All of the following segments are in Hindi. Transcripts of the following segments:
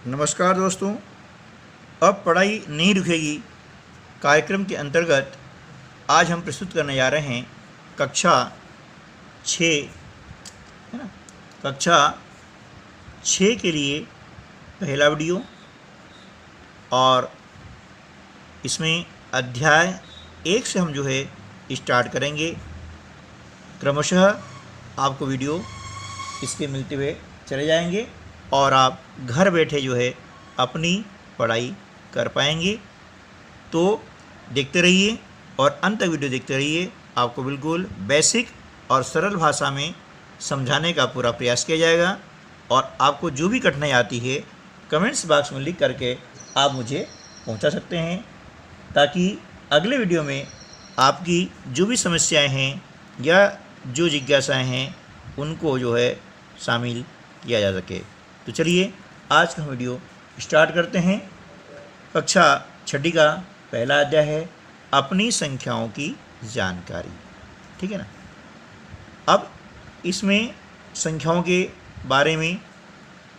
नमस्कार दोस्तों। अब पढ़ाई नहीं रुकेगी कार्यक्रम के अंतर्गत आज हम प्रस्तुत करने जा रहे हैं कक्षा 6, है ना। कक्षा 6 के लिए पहला वीडियो और इसमें अध्याय 1 से हम स्टार्ट करेंगे। क्रमशः आपको वीडियो इसके मिलते हुए चले जाएंगे और आप घर बैठे अपनी पढ़ाई कर पाएंगे। तो देखते रहिए और अंत तक वीडियो देखते रहिए। आपको बिल्कुल बेसिक और सरल भाषा में समझाने का पूरा प्रयास किया जाएगा और आपको जो भी कठिनाई आती है कमेंट्स बॉक्स में लिख करके आप मुझे पहुंचा सकते हैं, ताकि अगले वीडियो में आपकी जो भी समस्याएं हैं या जो जिज्ञासाएं हैं उनको शामिल किया जा सके। तो चलिए आज का वीडियो स्टार्ट करते हैं। कक्षा 6 का पहला अध्याय है अपनी संख्याओं की जानकारी। ठीक है ना। अब इसमें संख्याओं के बारे में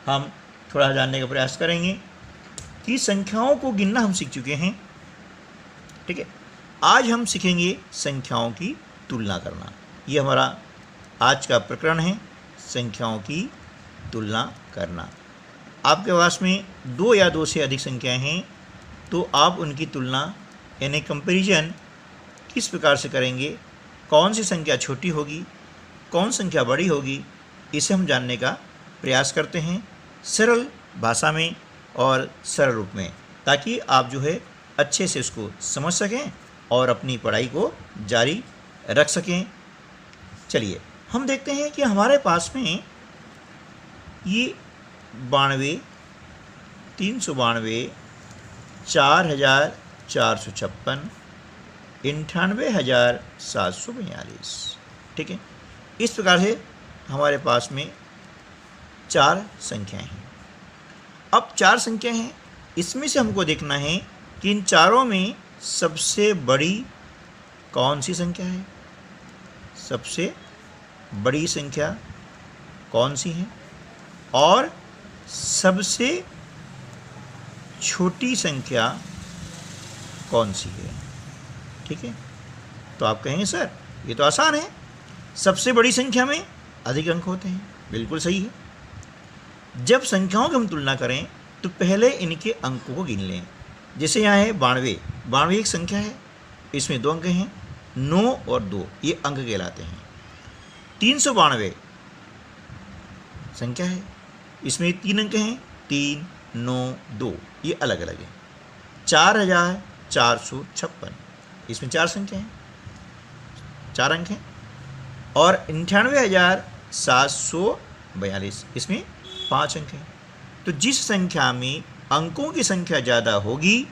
हम थोड़ा जानने का प्रयास करेंगे कि संख्याओं को गिनना हम सीख चुके हैं। ठीक है, आज हम सीखेंगे संख्याओं की तुलना करना। ये हमारा आज का प्रकरण है, संख्याओं की तुलना करना। आपके पास में 2 या 2 से अधिक संख्याएं हैं तो आप उनकी तुलना यानी कंपैरिजन किस प्रकार से करेंगे, कौन सी संख्या छोटी होगी, कौन संख्या बड़ी होगी, इसे हम जानने का प्रयास करते हैं सरल भाषा में और सरल रूप में, ताकि आप अच्छे से उसको समझ सकें और अपनी पढ़ाई को जारी रख सकें। चलिए हम देखते हैं कि हमारे पास में ये 92, 392, 4456, 98,742। ठीक है, इस प्रकार से हमारे पास में 4 संख्याएं हैं। अब 4 संख्याएं हैं, इसमें से हमको देखना है कि इन चारों में सबसे बड़ी कौन सी संख्या है, सबसे बड़ी संख्या कौन सी है और सबसे छोटी संख्या कौन सी है। ठीक है, तो आप कहेंगे सर ये तो आसान है, सबसे बड़ी संख्या में अधिक अंक होते हैं। बिल्कुल सही है। जब संख्याओं की हम तुलना करें तो पहले इनके अंकों को गिन लें। जैसे यहाँ है 92, 92 एक संख्या है, इसमें 2 अंक हैं, 9 और 2 ये अंक कहलाते हैं। 392 संख्या है, इसमें 3 अंक हैं, 3, 9, 2 ये अलग अलग हैं। 4456 इसमें 4 संख्या हैं, 4 अंक हैं। और 98,742 इसमें 5 अंक हैं। तो जिस संख्या में अंकों की संख्या ज़्यादा होगी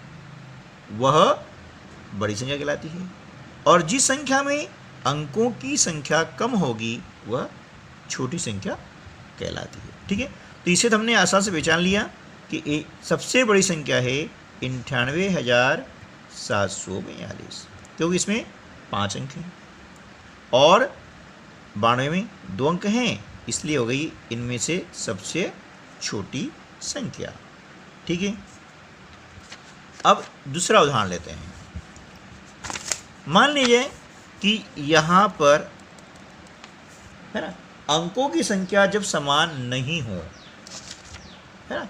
वह बड़ी संख्या कहलाती है और जिस संख्या में अंकों की संख्या कम होगी वह छोटी संख्या कहलाती है। ठीक है, तो इसे तो हमने आसान से पहचान लिया कि सबसे बड़ी संख्या है 98,742, क्योंकि इसमें 5 अंक हैं और 92 में 2 अंक हैं, इसलिए हो गई इनमें से सबसे छोटी संख्या। ठीक है, अब दूसरा उदाहरण लेते हैं। मान लीजिए कि यहाँ पर है ना अंकों की संख्या जब समान नहीं हो, है ना,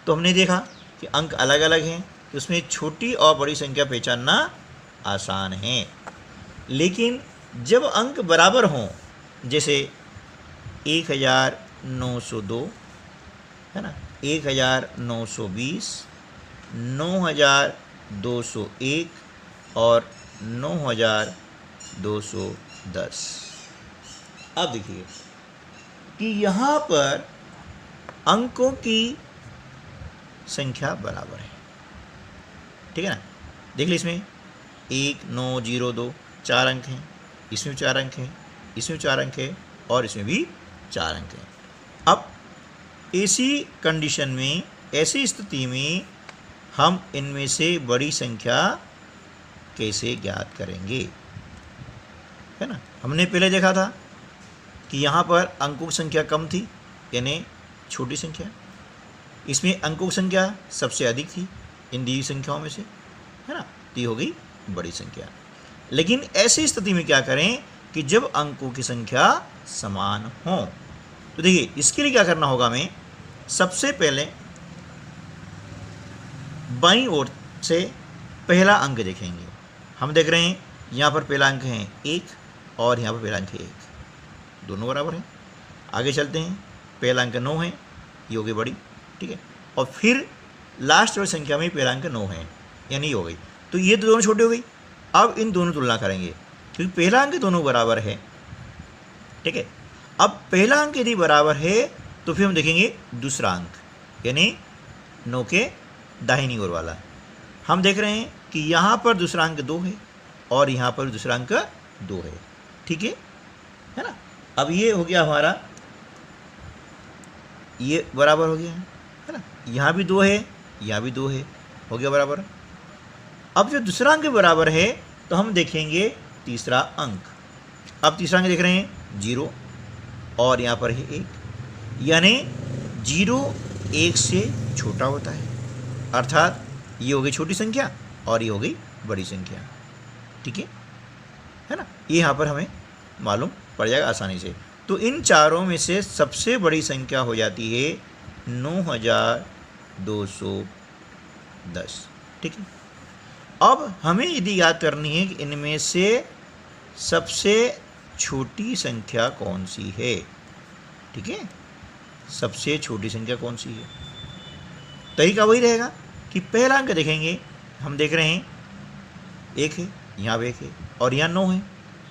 तो हमने देखा कि अंक अलग अलग हैं तो उसमें छोटी और बड़ी संख्या पहचानना आसान है। लेकिन जब अंक बराबर हों, जैसे 1902 है ना, 1920, 9201 और 9210। अब देखिए कि यहाँ पर अंकों की संख्या बराबर है। ठीक है ना, देख लीजिए इसमें 1902 4 अंक हैं, इसमें 4 अंक हैं, इसमें 4 अंक है और इसमें भी 4 अंक हैं। अब ऐसी कंडीशन में, ऐसी स्थिति में हम इनमें से बड़ी संख्या कैसे ज्ञात करेंगे, है ना। हमने पहले देखा था कि यहाँ पर अंकों की संख्या कम थी, यानी छोटी संख्या, इसमें अंकों की संख्या सबसे अधिक थी इन दी संख्याओं में से, है ना, तो ये हो गई बड़ी संख्या। लेकिन ऐसी स्थिति में क्या करें कि जब अंकों की संख्या समान हो, तो देखिए इसके लिए क्या करना होगा, हमें सबसे पहले बाईं ओर से पहला अंक देखेंगे। हम देख रहे हैं यहाँ पर पहला अंक है 1 और यहाँ पर पहला अंक है 1, दोनों बराबर हैं। आगे चलते हैं, पहला अंक 9 है, ये हो गई बड़ी, ठीक है, और फिर लास्ट वाली संख्या में पहला अंक 9 है, यानी ये हो गई। तो ये दोनों छोटी हो गई। अब इन दोनों तुलना करेंगे क्योंकि पहला अंक दोनों बराबर है, ठीक है। अब पहला अंक यदि बराबर है तो फिर हम देखेंगे दूसरा अंक, यानी 9 के दाहिनी ओर वाला। हम देख रहे हैं कि यहाँ पर दूसरा अंक 2 है और यहाँ पर दूसरा अंक 2 है, ठीक है ना। अब ये हो गया हमारा, ये बराबर हो गया है ना, यहाँ भी 2 है, यहाँ भी 2 है, हो गया बराबर। अब जो दूसरा अंक बराबर है तो हम देखेंगे तीसरा अंक। अब तीसरा अंक देख रहे हैं 0 और यहाँ पर है 1, यानी 0 1 से छोटा होता है, अर्थात ये हो गई छोटी संख्या और ये हो गई बड़ी संख्या, ठीक है ना। ये यहाँ पर हमें मालूम पड़ जाएगा आसानी से। तो इन चारों में से सबसे बड़ी संख्या हो जाती है 9210, ठीक है। अब हमें यदि याद करनी है कि इनमें से सबसे छोटी संख्या कौन सी है, ठीक है, सबसे छोटी संख्या कौन सी है। तरीका वही रहेगा कि पहला अंक देखेंगे, हम देख रहे हैं 1 है, यहाँ भी 1 है और यहाँ 9 है,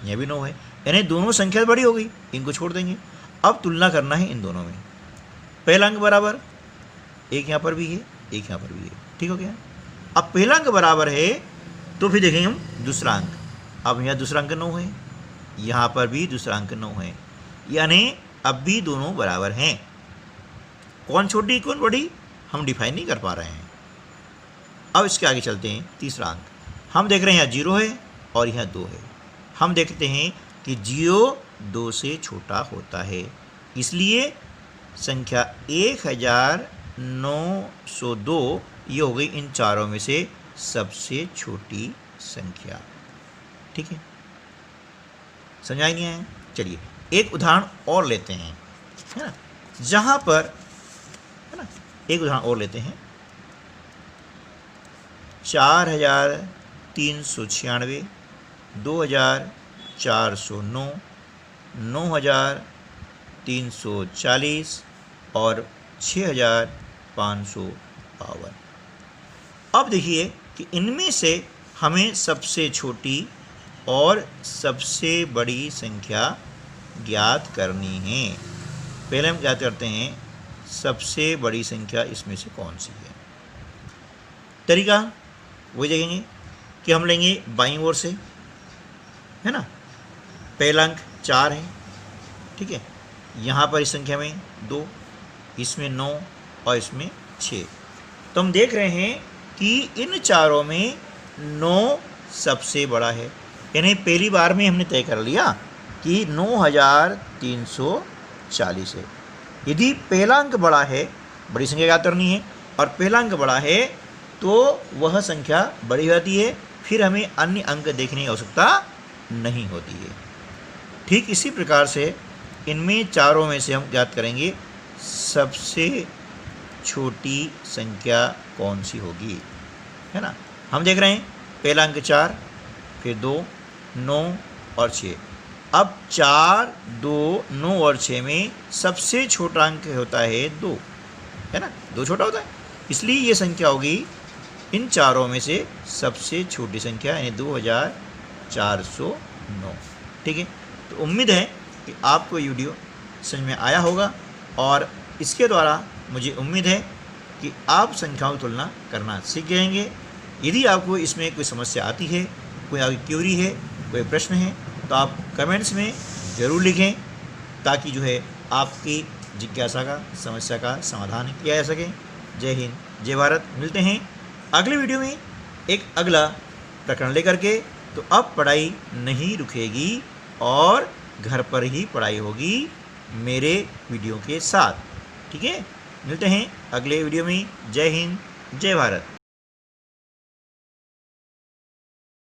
यहाँ भी 9 है, यानी दोनों संख्या बड़ी हो गई, इनको छोड़ देंगे। अब तुलना करना है इन दोनों में, पहला अंक बराबर, 1 यहाँ पर भी है, 1 यहाँ पर भी है, ठीक हो गया। अब पहला अंक बराबर है तो फिर देखेंगे हम दूसरा अंक। अब यहाँ दूसरा अंक 9 है, यहाँ पर भी दूसरा अंक 9 है, यानी अब भी दोनों बराबर हैं। कौन छोटी कौन बड़ी हम डिफाइन नहीं कर पा रहे हैं। अब इसके आगे चलते हैं, तीसरा अंक हम देख रहे हैं यहाँ 0 है और यहाँ 2 है। हम देखते हैं कि 0 2 से छोटा होता है, इसलिए संख्या 1902 ये हो गई इन चारों में से सबसे छोटी संख्या, ठीक है। समझा नहीं है। चलिए एक उदाहरण और लेते हैं, है ना, जहाँ पर, है ना, एक उदाहरण और लेते हैं। 4396, 2409, 9340 और 6552। अब देखिए कि इनमें से हमें सबसे छोटी और सबसे बड़ी संख्या ज्ञात करनी है। पहले हम ज्ञात करते हैं सबसे बड़ी संख्या इसमें से कौन सी है। तरीका वही देखेंगे कि हम लेंगे बाईं ओर से, है ना, पहला अंक 4 है, ठीक है, यहाँ पर इस संख्या में 2, इसमें 9 और इसमें 6। तो हम देख रहे हैं कि इन चारों में 9 सबसे बड़ा है, यानी पहली बार में हमने तय कर लिया कि 9340 है। यदि पहला अंक बड़ा है, बड़ी संख्या ज्ञात करनी है, और पहला अंक बड़ा है तो वह संख्या बड़ी होती है, फिर हमें अन्य अंक देखने की आवश्यकता नहीं होती है। ठीक इसी प्रकार से इनमें चारों में से हम ज्ञात करेंगे सबसे छोटी संख्या कौन सी होगी, है ना। हम देख रहे हैं पहला अंक 4, फिर 2, 9 और 6। अब 4, 2, 9 और 6 में सबसे छोटा अंक होता है 2, है ना, 2 छोटा होता है, इसलिए ये संख्या होगी इन चारों में से सबसे छोटी संख्या, यानी 2409। ठीक है, तो उम्मीद है कि आपको ये वीडियो समझ में आया होगा और इसके द्वारा मुझे उम्मीद है कि आप संख्याओं की तुलना करना सीख जाएंगे। यदि आपको इसमें कोई समस्या आती है, कोई आपकी क्यूरी है, कोई प्रश्न है, तो आप कमेंट्स में ज़रूर लिखें ताकि जो है आपकी जिज्ञासा का, समस्या का समाधान किया जा सके। जय हिंद, जय भारत। मिलते हैं अगले वीडियो में एक अगला प्रकरण लेकर के। तो अब पढ़ाई नहीं रुकेगी और घर पर ही पढ़ाई होगी मेरे वीडियो के साथ। ठीक है, मिलते हैं अगले वीडियो में। जय हिंद, जय भारत।